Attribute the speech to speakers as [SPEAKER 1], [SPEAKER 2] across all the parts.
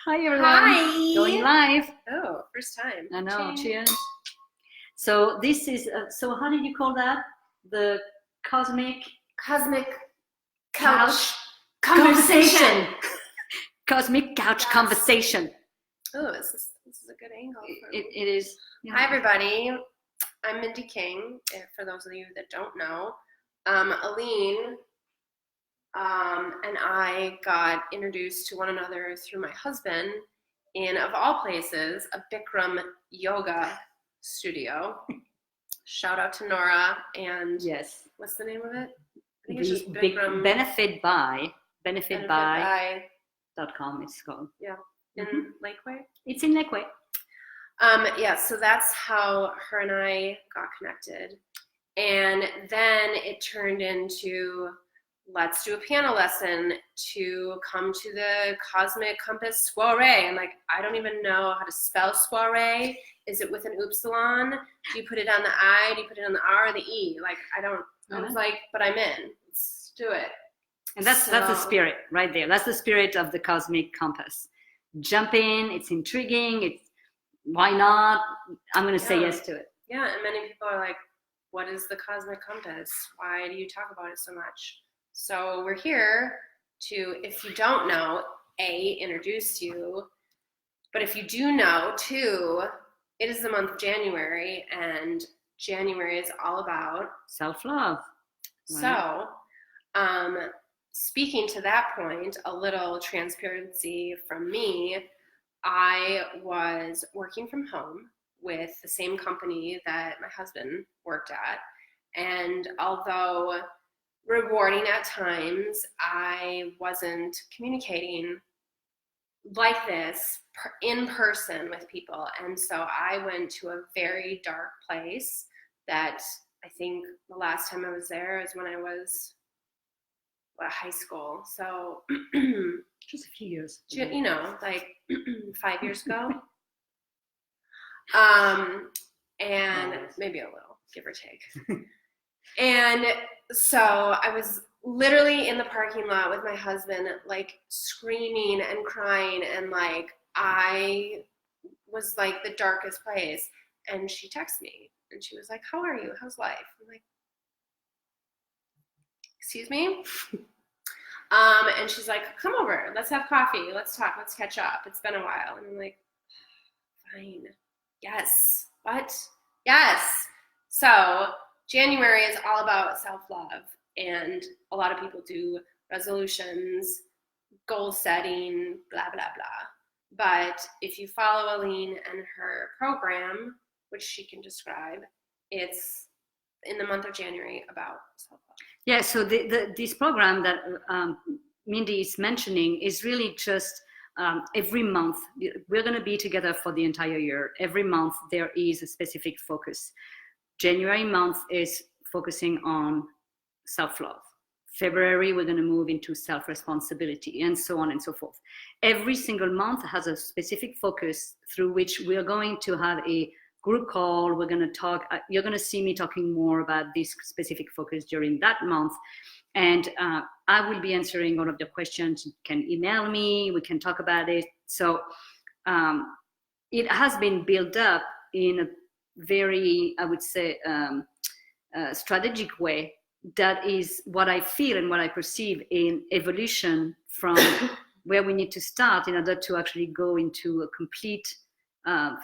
[SPEAKER 1] Hi everyone.
[SPEAKER 2] Hi.
[SPEAKER 1] Going live.
[SPEAKER 2] Oh, first time.
[SPEAKER 1] I know.
[SPEAKER 2] Cheers.
[SPEAKER 1] Cheers. So this is. So how did you call that? The cosmic
[SPEAKER 2] Couch conversation.
[SPEAKER 1] Cosmic couch
[SPEAKER 2] Yes.
[SPEAKER 1] conversation.
[SPEAKER 2] Oh, this is a good angle.
[SPEAKER 1] It is. Yeah.
[SPEAKER 2] Hi everybody. I'm Mindy King. For those of you that don't know, Aline and I got introduced to one another through my husband in, of all places, a Bikram yoga studio. Shout out to Nora and
[SPEAKER 1] Yes.
[SPEAKER 2] what's the name of it? I think
[SPEAKER 1] The
[SPEAKER 2] it's just
[SPEAKER 1] big
[SPEAKER 2] Bikram.
[SPEAKER 1] benefitby.com it's called.
[SPEAKER 2] Yeah. In Lakeway?
[SPEAKER 1] It's in Lakeway.
[SPEAKER 2] Yeah, so that's how her and I got connected. And then it turned into, let's do a piano lesson to come to the Cosmic Compass soiree. And like, I don't even know how to spell soiree. Is it with an upsilon? Do you put it on the I? Do you put it on the R or the E? Like, I was like, but I'm in. Let's do it.
[SPEAKER 1] And that's the spirit right there. That's the spirit of the Cosmic Compass. Jump in. It's intriguing. It's why not? I'm going to say yes to it.
[SPEAKER 2] Yeah, and many people are like, what is the Cosmic Compass? Why do you talk about it so much? So we're here to, if you don't know, A, introduce you, but if you do know, too, it is the month of January, and January is all about
[SPEAKER 1] self-love.
[SPEAKER 2] Right. So, speaking to that point, a little transparency from me, I was working from home with the same company that my husband worked at, and although rewarding at times, I wasn't communicating like this in person with people. And so I went to a very dark place that I think the last time I was there is when I was high school. So
[SPEAKER 1] just a few years.
[SPEAKER 2] You know, like 5 years ago. And maybe a little, give or take. And so I was literally in the parking lot with my husband, like screaming and crying, and like I was like the darkest place. And she texted me and she was like, how are you? How's life? I'm like, excuse me? And she's like, come over, let's have coffee, let's talk, let's catch up. It's been a while. And I'm like, fine. Yes. What? Yes. So January is all about self-love, and a lot of people do resolutions, goal setting, blah, blah, blah. But if you follow Aline and her program, which she can describe, it's in the month of January about self-love.
[SPEAKER 1] Yeah, so this program that Mindy is mentioning is really just every month. We're going to be together for the entire year. Every month there is a specific focus. January month is focusing on self-love. February, we're going to move into self-responsibility, and so on and so forth. Every single month has a specific focus through which we're going to have a group call. We're going to talk. You're going to see me talking more about this specific focus during that month. And I will be answering all of the questions. You can email me. We can talk about it. So it has been built up in a very, I would say, strategic way. That is what I feel and what I perceive in evolution from where we need to start in order to actually go into a complete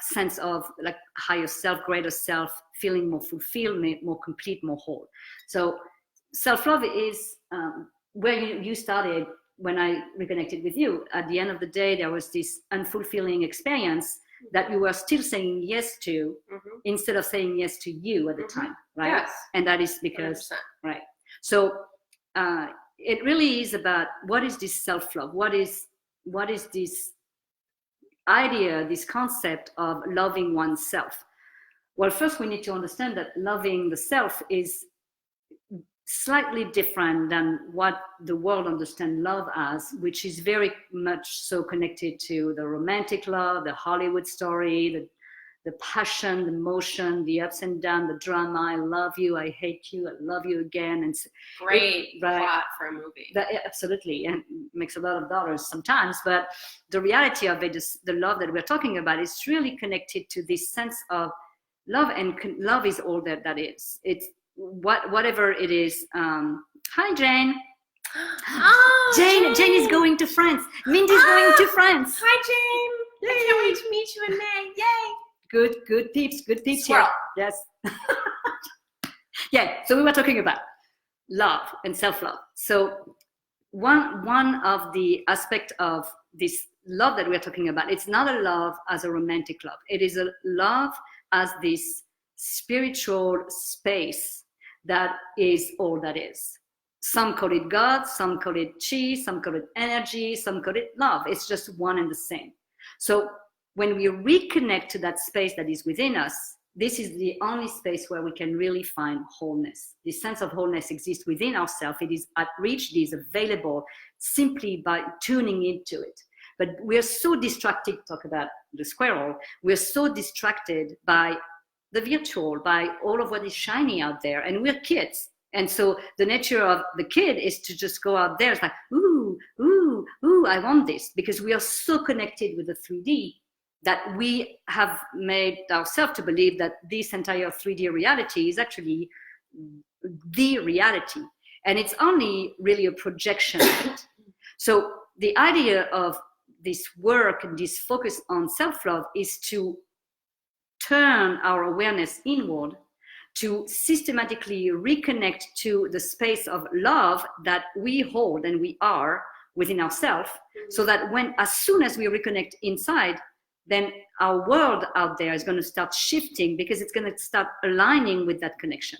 [SPEAKER 1] sense of like higher self, greater self, feeling more fulfilled, more complete, more whole. So self-love is where you started when I reconnected with you. At the end of the day, there was this unfulfilling experience that you were still saying yes to instead of saying yes to you at the time, right?
[SPEAKER 2] Yes.
[SPEAKER 1] And that is because,
[SPEAKER 2] 100%.
[SPEAKER 1] right. So it really is about what is this self-love? What is this idea, this concept of loving oneself? Well, first we need to understand that loving the self is slightly different than what the world understands love as, which is very much so connected to the romantic love, the Hollywood story, the passion, the motion, the ups and downs, the drama. I love you, I hate you, I love you again. And
[SPEAKER 2] great plot for a movie.
[SPEAKER 1] Absolutely, and makes a lot of dollars sometimes. But the reality of it is the love that we're talking about is really connected to this sense of love, and love is all that is. It's whatever it is. Hi, Jane.
[SPEAKER 2] Oh,
[SPEAKER 1] Jane is going to France. Mindy's going to France.
[SPEAKER 2] Hi, Jane. Yay. I can't wait to meet you in May. Yay.
[SPEAKER 1] Good peeps
[SPEAKER 2] Swirl.
[SPEAKER 1] here. Yes. Yeah, so we were talking about love and self-love. So one of the aspects of this love that we're talking about, it's not a love as a romantic love. It is a love as this spiritual space that is all that is. Some call it God, some call it chi, some call it energy, some call it love. It's just one and the same. So when we reconnect to that space that is within us, this is the only space where we can really find wholeness. This sense of wholeness exists within ourselves. It is at reach, it is available simply by tuning into it. But we're so distracted, talk about the squirrel, we're so distracted by the virtual, by all of what is shiny out there, and we're kids. And so the nature of the kid is to just go out there. It's like, ooh, I want this, because we are so connected with the 3D that we have made ourselves to believe that this entire 3D reality is actually the reality. And it's only really a projection of it. So the idea of this work and this focus on self-love is to turn our awareness inward, to systematically reconnect to the space of love that we hold and we are within ourselves, so that as soon as we reconnect inside, then our world out there is going to start shifting, because it's going to start aligning with that connection.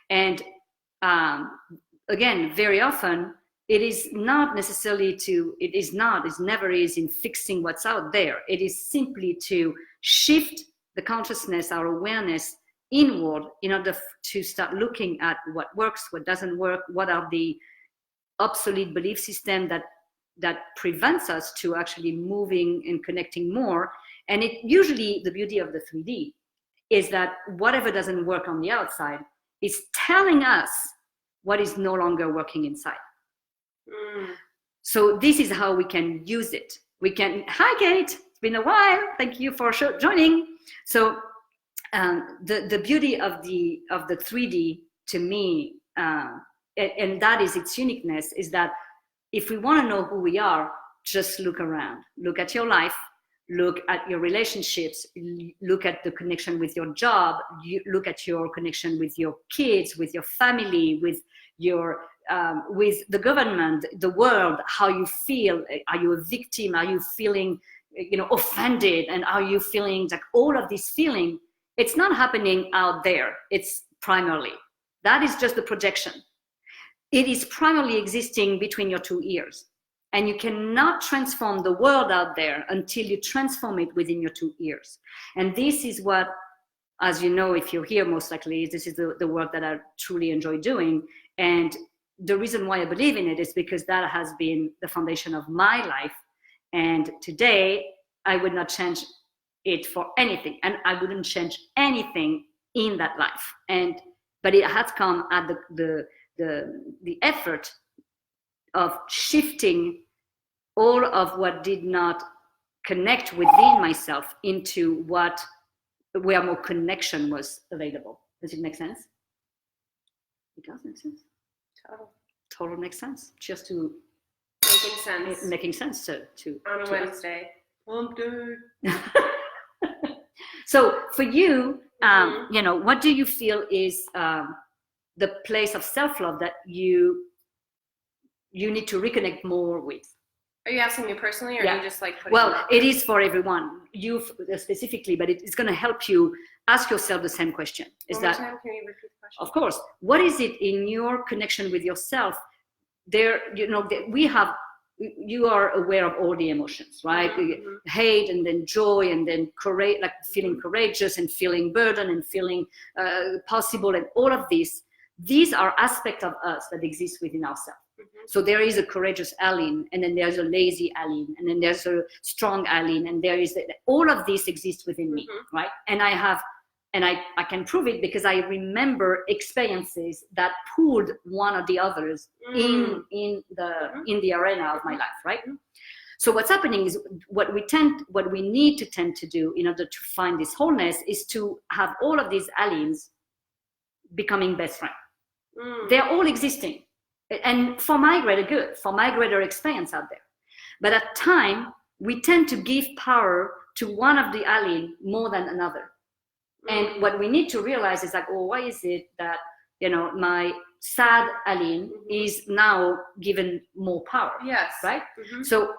[SPEAKER 1] And again, very often, it is not necessarily it never is in fixing what's out there. It is simply to shift the consciousness, our awareness, inward, in order to start looking at what works, what doesn't work, what are the obsolete belief systems that prevents us to actually moving and connecting more. And it usually, the beauty of the 3D is that whatever doesn't work on the outside is telling us what is no longer working inside. So this is how we can use it. We can, hi Kate, it's been a while, thank you for joining. So the beauty of the 3D to me, and that is its uniqueness, is that if we want to know who we are, just look around, look at your life, look at your relationships, look at the connection with your job, look at your connection with your kids, with your family, with your with the government, the world, how you feel. Are you a victim? Are you feeling offended? And are you feeling like all of this feeling? It's not happening out there. It's primarily, that is just the projection. It is primarily existing between your two ears. And you cannot transform the world out there until you transform it within your two ears. And this is what, as you know, if you're here, most likely, this is the work that I truly enjoy doing. And the reason why I believe in it is because that has been the foundation of my life. And today, I would not change it for anything. And I wouldn't change anything in that life. But it has come at the effort of shifting all of what did not connect within myself into where more connection was available. Does it make sense? It does make sense. Total makes sense. Just to making sense to
[SPEAKER 2] on a Wednesday.
[SPEAKER 1] So for you, what do you feel is the place of self-love that you need to reconnect more with?
[SPEAKER 2] Are you asking me personally, or are you just like putting
[SPEAKER 1] it is for everyone, you specifically, but it's going to help you ask yourself the same question.
[SPEAKER 2] One more time, can you repeat the question?
[SPEAKER 1] Of course. What is it in your connection with yourself? You are aware of all the emotions, right? Mm-hmm. Hate, and then joy, and then courage, like feeling courageous, and feeling burden, and feeling possible, and all of this. These are aspects of us that exist within ourselves. So there is a courageous Aline, and then there's a lazy Aline, and then there's a strong Aline, and there is all of this exists within me, right? And I can prove it because I remember experiences that pulled one or the others in the arena of my life, right? So what's happening is what we need to tend to do in order to find this wholeness is to have all of these Alines becoming best friends. They're all existing. And for my greater good, for my greater experience out there. But at time, we tend to give power to one of the Aline more than another. And what we need to realize is like, oh, why is it that, my sad Aline is now given more power?
[SPEAKER 2] Yes.
[SPEAKER 1] Right? So,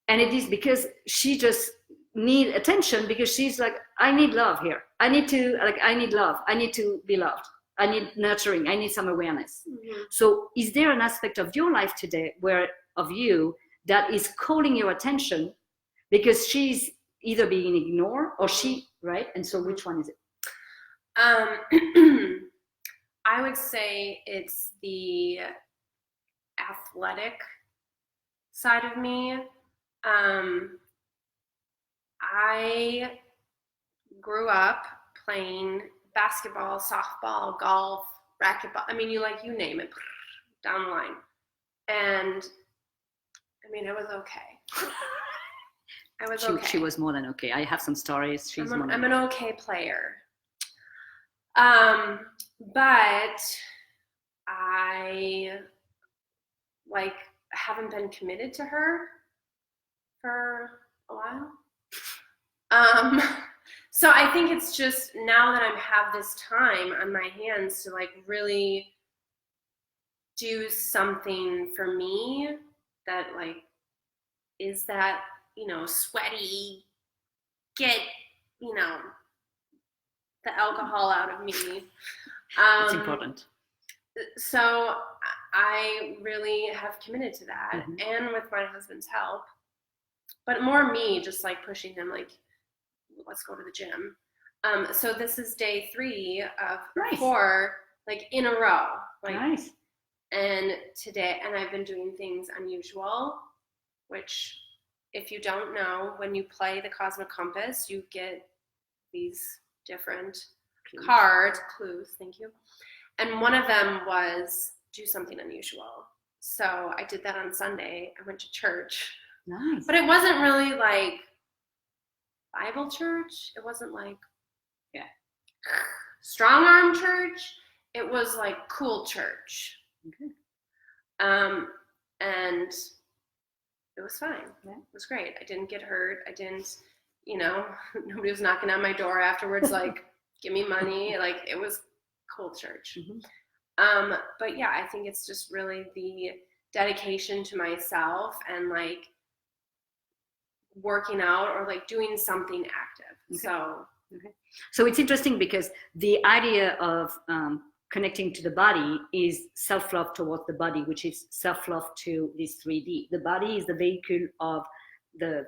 [SPEAKER 1] and it is because she just need attention, because she's like, I need love here. I need love. I need to be loved. I need nurturing. I need some awareness. So is there an aspect of your life today of you that is calling your attention because she's either being ignored or right? And so which one is it?
[SPEAKER 2] I would say it's the athletic side of me. I grew up playing basketball, softball, golf, racquetball. I mean, you name it, down the line. And I mean, I was okay.
[SPEAKER 1] She was more than okay. I have some stories.
[SPEAKER 2] I'm an okay player. But I haven't been committed to her for a while. So I think it's just now that I have this time on my hands to really do something for me that is that, sweaty, get, the alcohol out of me.
[SPEAKER 1] It's important.
[SPEAKER 2] So I really have committed to that, and with my husband's help, but more me just pushing him, let's go to the gym. So this is day 3 of 4, in a row.
[SPEAKER 1] Nice.
[SPEAKER 2] And today, and I've been doing things unusual, which if you don't know, when you play the Cosmic Compass, you get these different clues, thank you. And one of them was do something unusual. So I did that on Sunday. I went to church.
[SPEAKER 1] Nice.
[SPEAKER 2] But it wasn't really Bible church. It wasn't strong arm church. It was cool church.
[SPEAKER 1] Okay.
[SPEAKER 2] And it was fine. Yeah. It was great. I didn't get hurt. I didn't, nobody was knocking on my door afterwards, give me money. It was cool church. But yeah, I think it's just really the dedication to myself and working out or doing something active.
[SPEAKER 1] Okay. So it's interesting because the idea of connecting to the body is self-love towards the body, which is self-love to this 3D. The body is the vehicle of the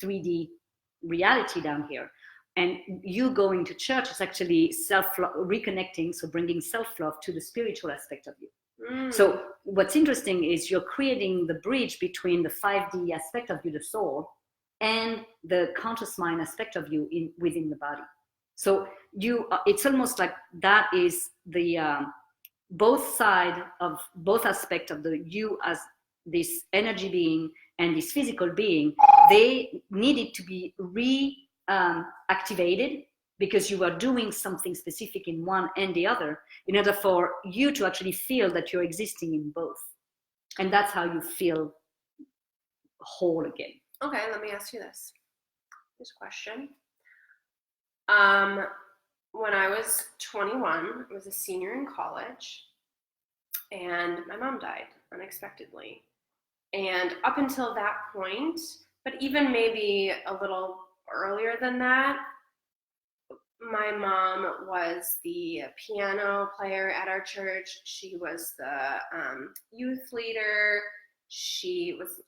[SPEAKER 1] 3D reality down here. And you going to church is actually self-love, reconnecting, so bringing self-love to the spiritual aspect of you. So what's interesting is you're creating the bridge between the 5D aspect of you, the soul, and the conscious mind aspect of you within the body. So it's almost like that is the both side of both aspects of the you as this energy being and this physical being. They needed to be activated because you are doing something specific in one and the other in order for you to actually feel that you're existing in both. And that's how you feel whole again.
[SPEAKER 2] Okay, let me ask you this question. When I was 21, I was a senior in college, and my mom died unexpectedly. And up until that point, but even maybe a little earlier than that, my mom was the piano player at our church. She was the youth leader. She was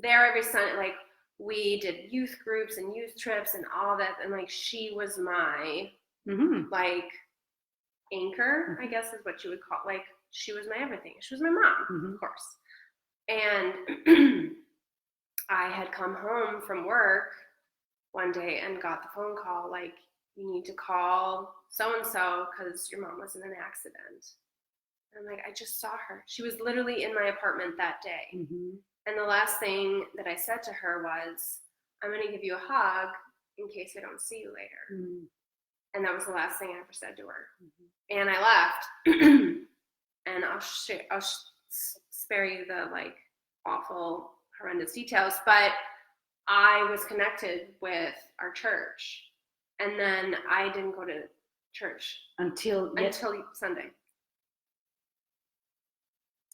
[SPEAKER 2] there every Sunday. We did youth groups and youth trips and all that. And she was my anchor, I guess is what you would call she was my everything. She was my mom, of course. And I had come home from work one day and got the phone call, like, you need to call so-and-so because your mom was in an accident. And I'm like, I just saw her. She was literally in my apartment that day. And the last thing that I said to her was, I'm going to give you a hug in case I don't see you later. And that was the last thing I ever said to her. And I left. And I'll spare you the like awful, horrendous details, but I was connected with our church. And then I didn't go to church
[SPEAKER 1] until
[SPEAKER 2] Sunday.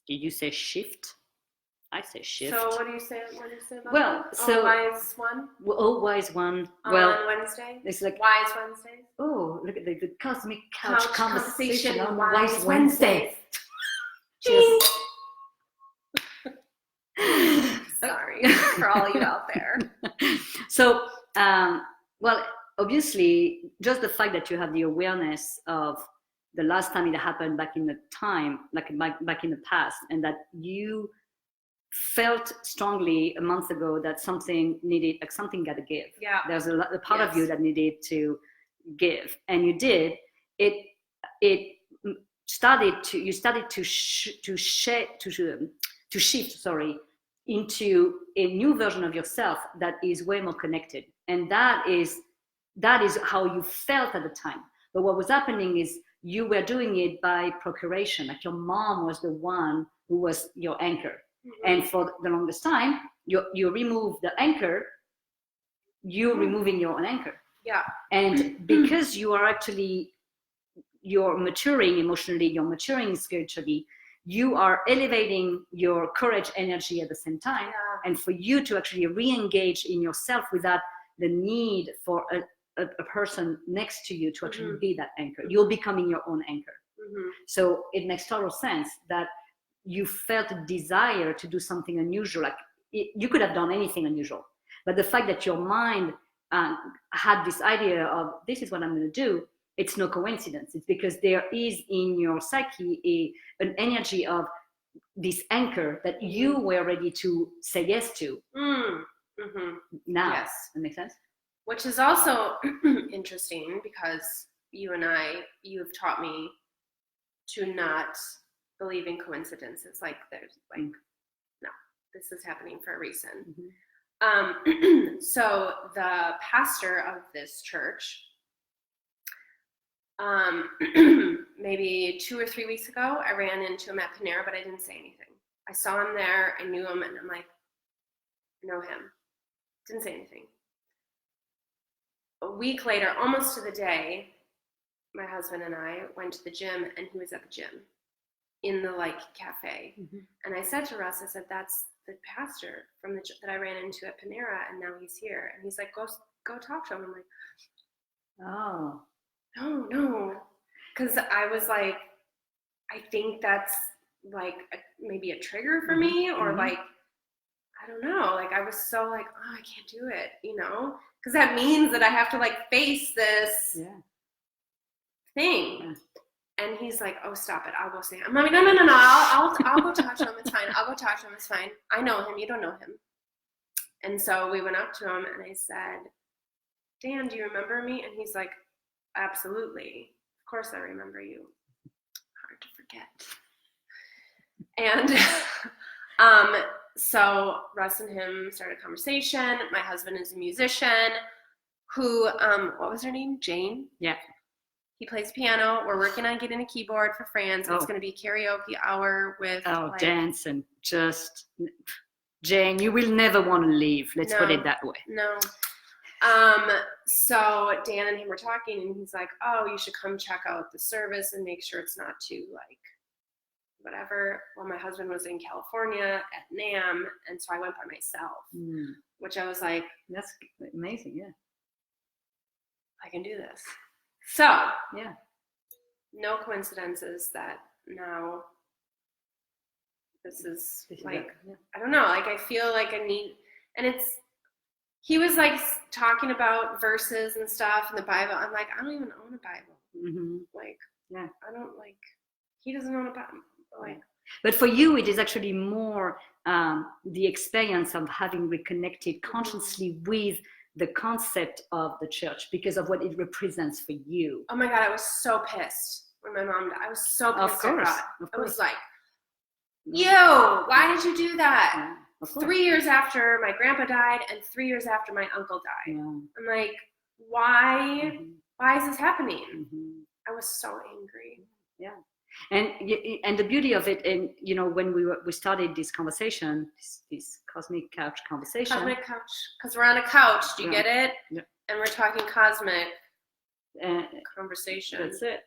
[SPEAKER 1] Did you say shift? I say shift.
[SPEAKER 2] So what do you say? What do you say about
[SPEAKER 1] that?
[SPEAKER 2] So wise one.
[SPEAKER 1] Wise one.
[SPEAKER 2] On Wednesday.
[SPEAKER 1] It's like
[SPEAKER 2] wise Wednesdays.
[SPEAKER 1] Oh, look at the cosmic couch conversation on
[SPEAKER 2] Wise
[SPEAKER 1] Wednesday.
[SPEAKER 2] Sorry for all you out there.
[SPEAKER 1] So, obviously, just the fact that you have the awareness of the last time it happened back in the time, like back in the past, and that you felt strongly a month ago that something needed, like something got to give.
[SPEAKER 2] Yeah.
[SPEAKER 1] There's a part of you that needed to give, and you did. You started to shift into a new version of yourself that is way more connected, and that is how you felt at the time. But what was happening is you were doing it by procuration, like your mom was the one who was your anchor. And for the longest time, you remove the anchor, you're removing your own anchor.
[SPEAKER 2] Yeah.
[SPEAKER 1] And because you're maturing emotionally, you're maturing spiritually, you are elevating your courage energy at the same time.
[SPEAKER 2] Yeah.
[SPEAKER 1] And for you to actually re-engage in yourself without the need for a person next to you to actually be that anchor, you're becoming your own anchor. So it makes total sense that you felt a desire to do something unusual. Like you could have done anything unusual, but the fact that your mind had this idea of this is what I'm going to do, it's no coincidence. It's because there is in your psyche an energy of this anchor that you were ready to say yes to. Now,
[SPEAKER 2] yes,
[SPEAKER 1] that makes sense.
[SPEAKER 2] Which is also interesting because you have taught me to not believe in coincidences. Like there's like, no, this is happening for a reason. So the pastor of this church, maybe 2 or 3 weeks ago, I ran into him at Panera, but I didn't say anything. I saw him there, I knew him, and I'm like, I know him. Didn't say anything. A week later, almost to the day, my husband and I went to the gym, and he was at the gym in the like cafe. And I said to Russ, I said, that's the pastor from that I ran into at Panera, and now he's here. And he's like, go talk to him. I'm like, oh, no. Because I was like, I think that's like maybe a trigger for me, or like, I don't know. Like I was so like, oh, I can't do it, because that means that I have to like face this thing. Yeah. And he's like, oh, stop it. I'll go see him. I'm like, no. I'll go talk to him. It's fine. I'll go talk to him. It's fine. I know him. You don't know him. And so we went up to him and I said, Dan, do you remember me? And he's like, absolutely. Of course I remember you. Hard to forget. And so Russ and him started a conversation. My husband is a musician who, what was her name? Jane?
[SPEAKER 1] Yeah.
[SPEAKER 2] He plays piano. We're working on getting a keyboard for Fran's. It's going to be karaoke hour with
[SPEAKER 1] dance and just Jane, you will never want to leave. Let's put it that way.
[SPEAKER 2] No. So Dan and him were talking, and he's like, oh, you should come check out the service and make sure it's not too like whatever. Well, my husband was in California at NAMM, and so I went by myself, which I was like,
[SPEAKER 1] that's amazing. Yeah,
[SPEAKER 2] I can do this. So,
[SPEAKER 1] yeah, no
[SPEAKER 2] coincidences that now this is like, I don't know, like I feel like I need, and he was like talking about verses and stuff in the Bible. I'm like, I don't even own a Bible. Like, I don't like, he doesn't own a Bible. Right.
[SPEAKER 1] But for you, it is actually more the experience of having reconnected consciously with the concept of the church because of what it represents for you.
[SPEAKER 2] Oh my God, I was so pissed when my mom died. I was so pissed
[SPEAKER 1] Of course,
[SPEAKER 2] at God.
[SPEAKER 1] of
[SPEAKER 2] I
[SPEAKER 1] course.
[SPEAKER 2] was like, yo, why did you do that?
[SPEAKER 1] Yeah, of course.
[SPEAKER 2] 3 years after my grandpa died and 3 years after my uncle died.
[SPEAKER 1] Yeah.
[SPEAKER 2] I'm like, why is this happening? I was so angry.
[SPEAKER 1] Yeah. And the beauty of it, and you know, when we started this conversation, this cosmic couch conversation.
[SPEAKER 2] Cosmic couch, because we're on a couch. Do you get it?
[SPEAKER 1] Yeah.
[SPEAKER 2] And we're talking cosmic conversation.
[SPEAKER 1] That's it.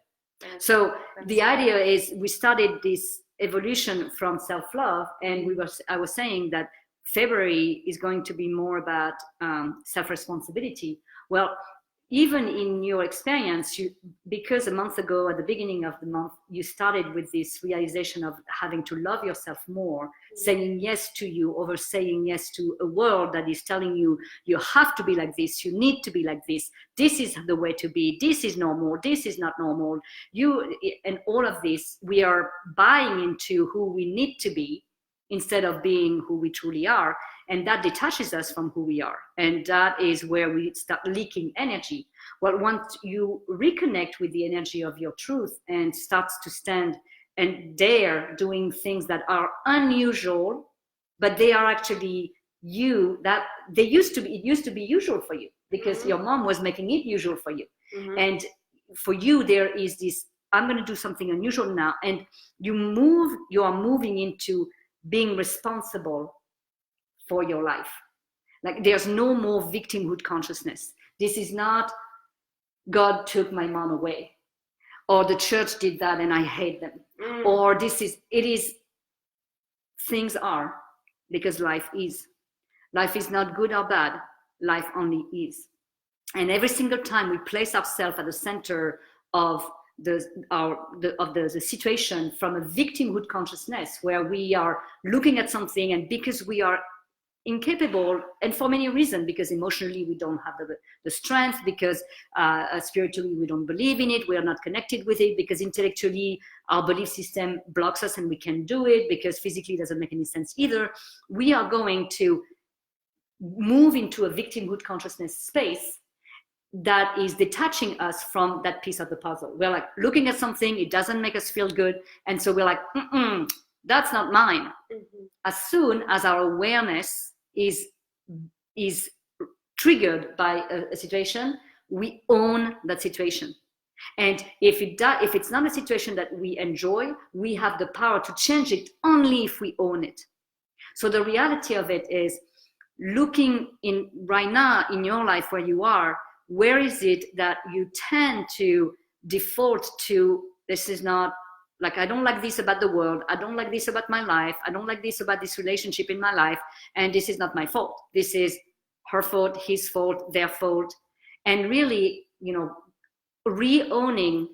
[SPEAKER 1] So the idea is we started this evolution from self-love, and I was saying that February is going to be more about self-responsibility. Well, even in your experience, because a month ago, at the beginning of the month, you started with this realization of having to love yourself more, saying yes to you over saying yes to a world that is telling you, you have to be like this, you need to be like this is the way to be, this is normal, this is not normal. And all of this, we are buying into who we need to be instead of being who we truly are. And that detaches us from who we are. And that is where we start leaking energy. Well, once you reconnect with the energy of your truth and starts to stand and dare doing things that are unusual, but they are actually you, that it used to be usual for you because your mom was making it usual for you. And for you, there is this, I'm going to do something unusual now. And you are moving into being responsible for your life. Like there's no more victimhood consciousness. This is not God took my mom away, or the church did that and I hate them, or it is things are, because life is not good or bad, life only is. And every single time we place ourselves at the center of the situation from a victimhood consciousness, where we are looking at something, and because we are incapable, and for many reasons, because emotionally we don't have the strength, because spiritually we don't believe in it, we are not connected with it, because intellectually our belief system blocks us and we can't do it, because physically it doesn't make any sense either, we are going to move into a victimhood consciousness space that is detaching us from that piece of the puzzle. We're like looking at something, it doesn't make us feel good, and so we're like, that's not mine. As soon as our awareness is triggered by a situation, we own that situation. And if it's not a situation that we enjoy, we have the power to change it only if we own it. So the reality of it is, looking in right now in your life where you are, where is it that you tend to default to, this is not, like, I don't like this about the world, I don't like this about my life, I don't like this about this relationship in my life, and this is not my fault. This is her fault, his fault, their fault. And really, re-owning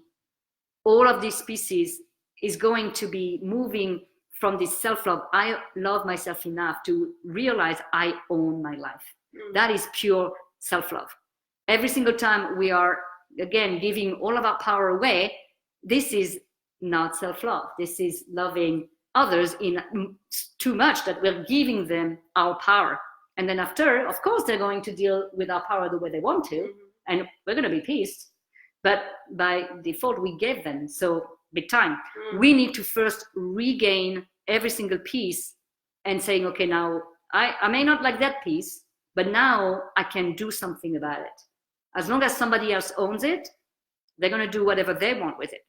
[SPEAKER 1] all of these pieces is going to be moving from this self-love, I love myself enough to realize I own my life. That is pure self-love. Every single time we are, again, giving all of our power away, this is not self-love. This is loving others in too much that we're giving them our power. And then after, of course, they're going to deal with our power the way they want to, and we're going to be pissed. But by default, we gave them. So big time. We need to first regain every single piece and saying, okay, now I may not like that piece, but now I can do something about it. As long as somebody else owns it, they're going to do whatever they want with it.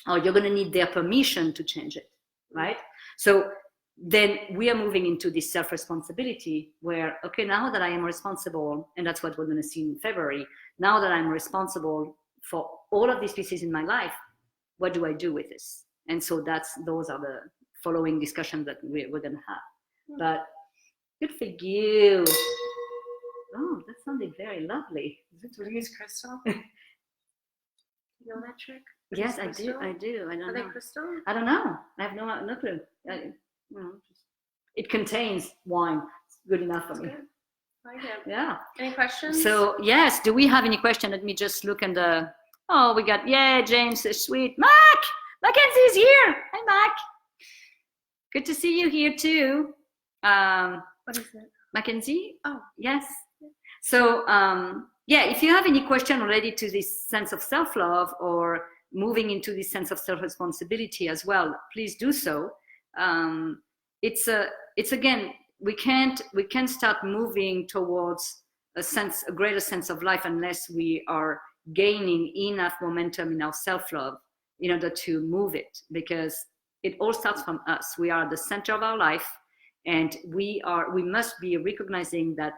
[SPEAKER 1] Or you're going to need their permission to change it, right? So then we are moving into this self-responsibility where, okay, now that I am responsible, and that's what we're going to see in February, now that I'm responsible for all of these pieces in my life, what do I do with this? And so those are the following discussions that we're going to have. But good for you. Oh, that sounded very lovely.
[SPEAKER 2] Is it to use crystal? You know that trick?
[SPEAKER 1] Yes, I do. I don't know.
[SPEAKER 2] Are they crystal?
[SPEAKER 1] I don't know. I have no clue. It contains wine. It's good enough for me.
[SPEAKER 2] Good. Like it.
[SPEAKER 1] Yeah.
[SPEAKER 2] Any questions?
[SPEAKER 1] So, yes, do we have any question? Let me just look in we got, James is sweet. Mackenzie is here. Hi, Mac. Good to see you here too.
[SPEAKER 2] What is it?
[SPEAKER 1] Mackenzie?
[SPEAKER 2] Oh.
[SPEAKER 1] Yes. So, yeah, if you have any question related to this sense of self-love or moving into this sense of self-responsibility as well, please do so. It's again, we can't start moving towards a greater sense of life unless we are gaining enough momentum in our self-love in order to move it, because it all starts from us. We are the center of our life, and we must be recognizing that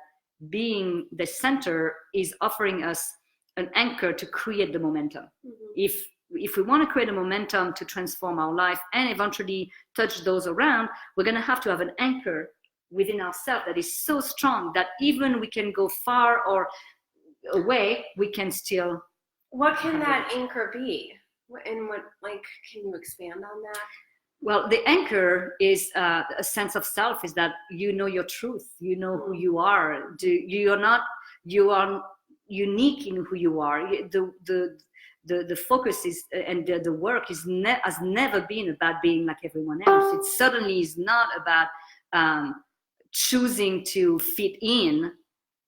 [SPEAKER 1] being the center is offering us an anchor to create the momentum. If we want to create a momentum to transform our life and eventually touch those around, we're going to have to have an anchor within ourselves that is so strong that even we can go far or away, we can still.
[SPEAKER 2] What can that anchor be? And what, like, can you expand on that?
[SPEAKER 1] Well, the anchor is a sense of self, is that you know your truth, you know who you are. You are unique in who you are. The focus is, and the work has never been about being like everyone else. It certainly is not about choosing to fit in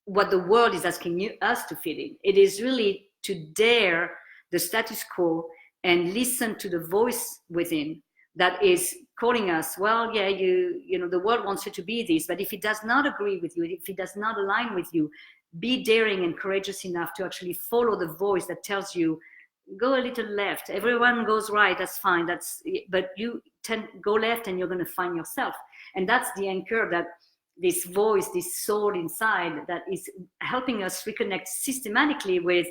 [SPEAKER 1] what the world is asking us to fit in. It is really to dare the status quo and listen to the voice within that is calling us. Well, yeah, you know, the world wants you to be this, but if it does not agree with you, if it does not align with you, be daring and courageous enough to actually follow the voice that tells you, go a little left. Everyone goes right, that's fine. But you go left and you're going to find yourself. And that's the anchor, that this voice, this soul inside, that is helping us reconnect systematically with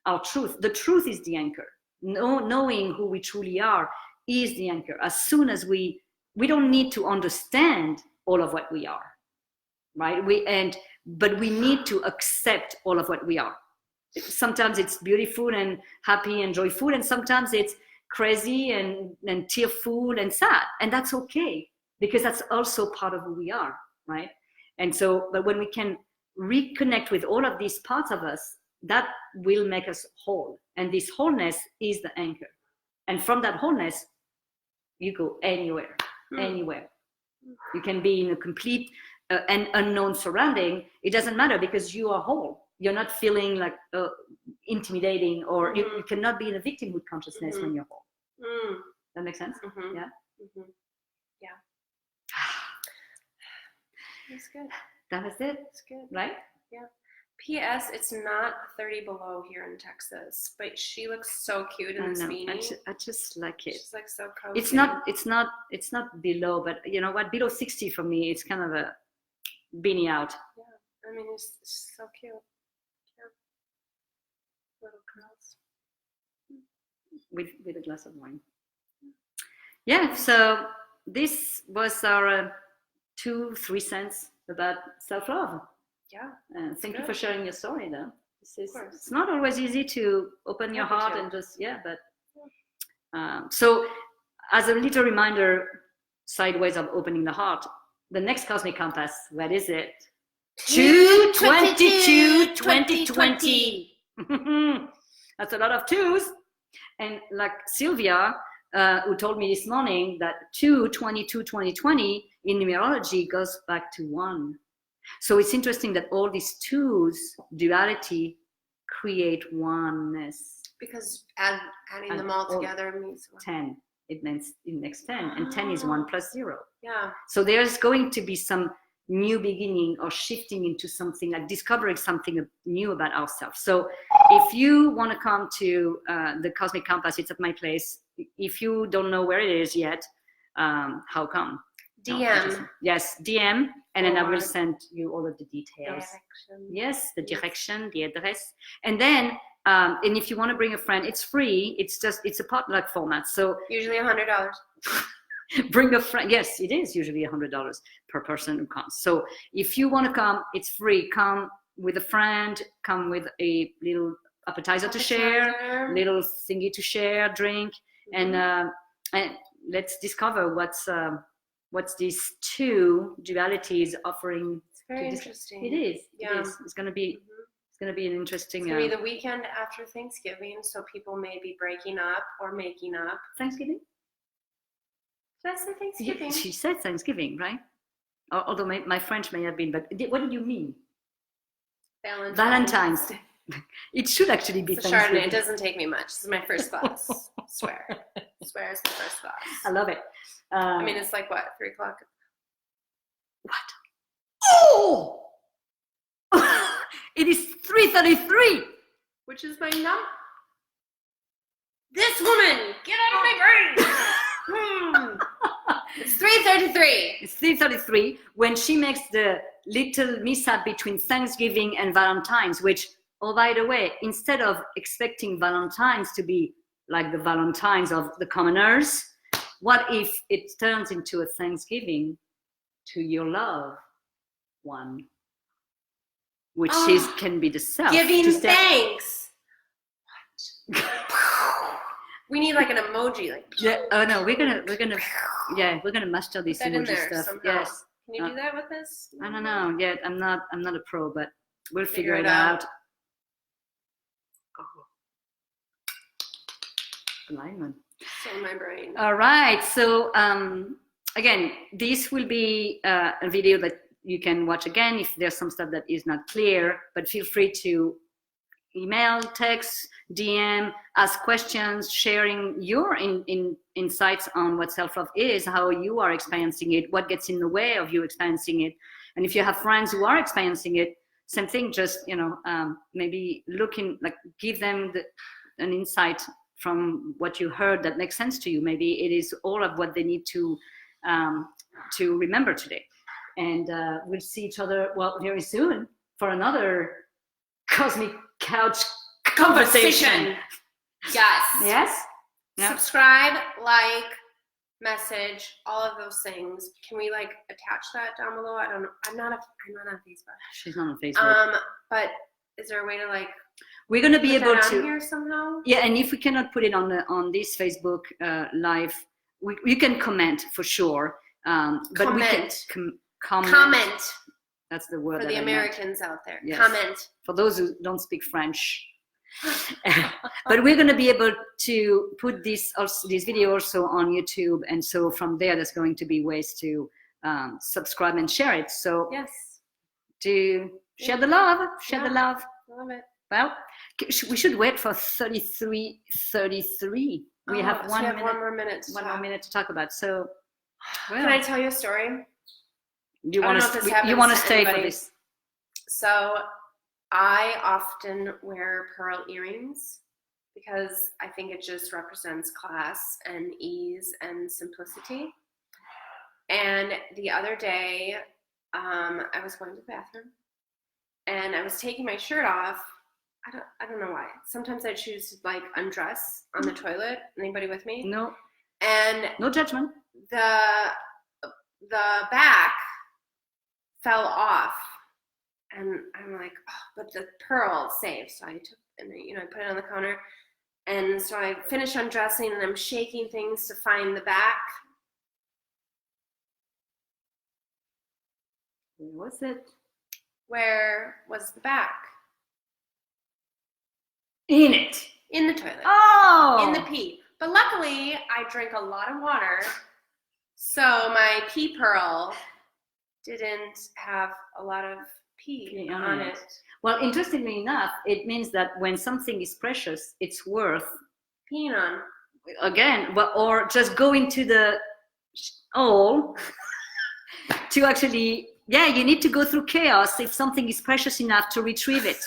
[SPEAKER 1] our truth. The truth is the anchor. Knowing who we truly are is the anchor. As soon as we don't need to understand all of what we are, right? But we need to accept all of what we are. Sometimes it's beautiful and happy and joyful, and sometimes it's crazy and tearful and sad, and that's okay, because that's also part of who we are, right? And so, but when we can reconnect with all of these parts of us, that will make us whole, and this wholeness is the anchor. And from that wholeness, you go anywhere. You can be in a complete and unknown surrounding. It doesn't matter, because you are whole. You're not feeling like intimidating, or you cannot be in a victimhood consciousness when you're whole. That makes sense? Yeah.
[SPEAKER 2] Yeah. That's good.
[SPEAKER 1] That was it.
[SPEAKER 2] That's good.
[SPEAKER 1] Right?
[SPEAKER 2] Yeah. P.S. It's not 30 below here in Texas, but she looks so cute in this beanie.
[SPEAKER 1] I just like it.
[SPEAKER 2] She's like so cozy.
[SPEAKER 1] It's not below, but you know what? Below 60 for me, it's kind of a beanie out.
[SPEAKER 2] Yeah. I mean, it's so cute. Yeah. Little curls.
[SPEAKER 1] With a glass of wine. Yeah. So this was our 2-3 cents about self-love.
[SPEAKER 2] Yeah.
[SPEAKER 1] Thank you for sharing your story, though. It's not always easy to open your heart and just, so as a little reminder, sideways of opening the heart, the next Cosmic Compass, what is it? 2/22/2020. That's a lot of twos. And like Sylvia, who told me this morning that 2/22/2020 in numerology goes back to 1. So it's interesting that all these twos, duality, create oneness.
[SPEAKER 2] Because adding them all together means
[SPEAKER 1] 10. It makes 10, and 10 is 1 + 0.
[SPEAKER 2] Yeah.
[SPEAKER 1] So there's going to be some new beginning, or shifting into something, like discovering something new about ourselves. So if you want to come to the Cosmic Compass, it's at my place. If you don't know where it is yet, how come?
[SPEAKER 2] DM.
[SPEAKER 1] Yes, DM, and then I will send you all of the details.
[SPEAKER 2] Direction.
[SPEAKER 1] Yes, the direction, the address. And then, and if you want to bring a friend, it's free. It's a potluck format. So
[SPEAKER 2] usually $100.
[SPEAKER 1] Bring a friend. Yes, it is usually $100 per person who comes. So if you want to come, it's free. Come with a friend, come with a little appetizer to share, little thingy to share, drink, and let's discover what's these two dualities offering.
[SPEAKER 2] It's very interesting.
[SPEAKER 1] It is.
[SPEAKER 2] Yeah.
[SPEAKER 1] It is. It's going to be. It's going to be an interesting.
[SPEAKER 2] It's going to be the weekend after Thanksgiving, so people may be breaking up or making up.
[SPEAKER 1] Thanksgiving.
[SPEAKER 2] Did I say Thanksgiving?
[SPEAKER 1] She said Thanksgiving, right? Although my French may have been, but what did you mean? Valentine's. It should actually be Thanksgiving.
[SPEAKER 2] Chardonnay. It doesn't take me much. This is my first glass. Swear it's my first glass.
[SPEAKER 1] I love it.
[SPEAKER 2] I mean, it's like what, 3 o'clock?
[SPEAKER 1] What? Oh! It is 3:33.
[SPEAKER 2] Which is my number. This woman, get out of my brain. It's 3:33.
[SPEAKER 1] It's 3:33 when she makes the little mishap between Thanksgiving and Valentine's, which, oh, by the way, instead of expecting Valentine's to be like the Valentines of the commoners, what if it turns into a Thanksgiving to your loved one, which can be the self.
[SPEAKER 2] Giving thanks. We need like an emoji, like.
[SPEAKER 1] Yeah. Oh no, we're gonna master this emoji stuff.
[SPEAKER 2] Somehow.
[SPEAKER 1] Yes.
[SPEAKER 2] Can you do that with this?
[SPEAKER 1] I don't know yet. I'm not a pro, but we'll figure it out. Alignment.
[SPEAKER 2] So in my brain.
[SPEAKER 1] All right. So again, this will be a video that you can watch again if there's some stuff that is not clear. But feel free to email, text, DM, ask questions, sharing your insights on what self-love is, how you are experiencing it, what gets in the way of you experiencing it. And if you have friends who are experiencing it, same thing, just, maybe give them an insight from what you heard that makes sense to you. Maybe it is all of what they need to remember today. And we'll see each other, very soon for another Cosmic Couch conversation.
[SPEAKER 2] Yes.
[SPEAKER 1] Yes. Yeah.
[SPEAKER 2] Subscribe, like, message, all of those things. Can we attach that down below? I don't know. I'm not on Facebook.
[SPEAKER 1] She's not on Facebook.
[SPEAKER 2] But is there a way to
[SPEAKER 1] we're going to be able to
[SPEAKER 2] here somehow?
[SPEAKER 1] Yeah, and if we cannot put it on this Facebook live, you can comment for sure. But
[SPEAKER 2] comment.
[SPEAKER 1] We can
[SPEAKER 2] comment.
[SPEAKER 1] That's the word
[SPEAKER 2] for the Americans out there.
[SPEAKER 1] Yes.
[SPEAKER 2] Comment.
[SPEAKER 1] For those who don't speak French. But we're going to be able to put this video also on YouTube, and so from there's going to be ways to subscribe and share it. So
[SPEAKER 2] yes,
[SPEAKER 1] to share the love, the love.
[SPEAKER 2] Love it.
[SPEAKER 1] Well, we should wait for 33:33. We have one more minute to talk about. So,
[SPEAKER 2] can I tell you a story?
[SPEAKER 1] You want to stay for this?
[SPEAKER 2] So, I often wear pearl earrings because I think it just represents class and ease and simplicity. And the other day, I was going to the bathroom and I was taking my shirt off. I don't know why. Sometimes I choose to undress on the toilet. Anybody with me?
[SPEAKER 1] No.
[SPEAKER 2] And
[SPEAKER 1] no judgment.
[SPEAKER 2] The back fell off, and I'm like, but the pearl saved. So I took and I put it on the counter, and so I finished undressing, and I'm shaking things to find the back.
[SPEAKER 1] Where was it?
[SPEAKER 2] Where was the back?
[SPEAKER 1] In it.
[SPEAKER 2] In the toilet.
[SPEAKER 1] Oh.
[SPEAKER 2] In the pee. But luckily, I drank a lot of water, so my pee pearl didn't have a lot of pee on it.
[SPEAKER 1] Well, interestingly enough, it means that when something is precious, it's worth
[SPEAKER 2] peeing on.
[SPEAKER 1] Again, or just go into the hole to actually, you need to go through chaos if something is precious enough to retrieve it.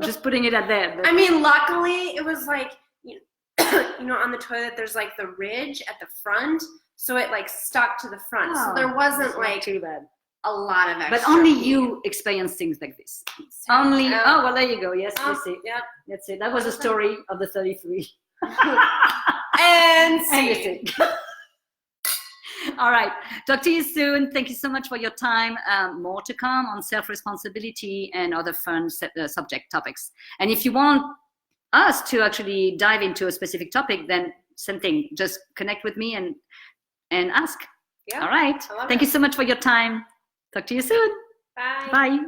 [SPEAKER 1] Just putting it at there.
[SPEAKER 2] I mean, luckily, it was on the toilet, there's the ridge at the front, so it stuck to the front. So there wasn't
[SPEAKER 1] too bad.
[SPEAKER 2] A lot of extra.
[SPEAKER 1] But only you experience things like this. Only. Oh, well, there you go. Yes, that's it.
[SPEAKER 2] Yep.
[SPEAKER 1] That's it. That was the story of the 33.
[SPEAKER 2] And
[SPEAKER 1] see. All right. Talk to you soon. Thank you so much for your time. More to come on self-responsibility and other fun topics. And if you want us to actually dive into a specific topic, then same thing. Just connect with me and ask.
[SPEAKER 2] Yeah.
[SPEAKER 1] All right. Thank you so much for your time. Talk to you soon.
[SPEAKER 2] Bye.
[SPEAKER 1] Bye.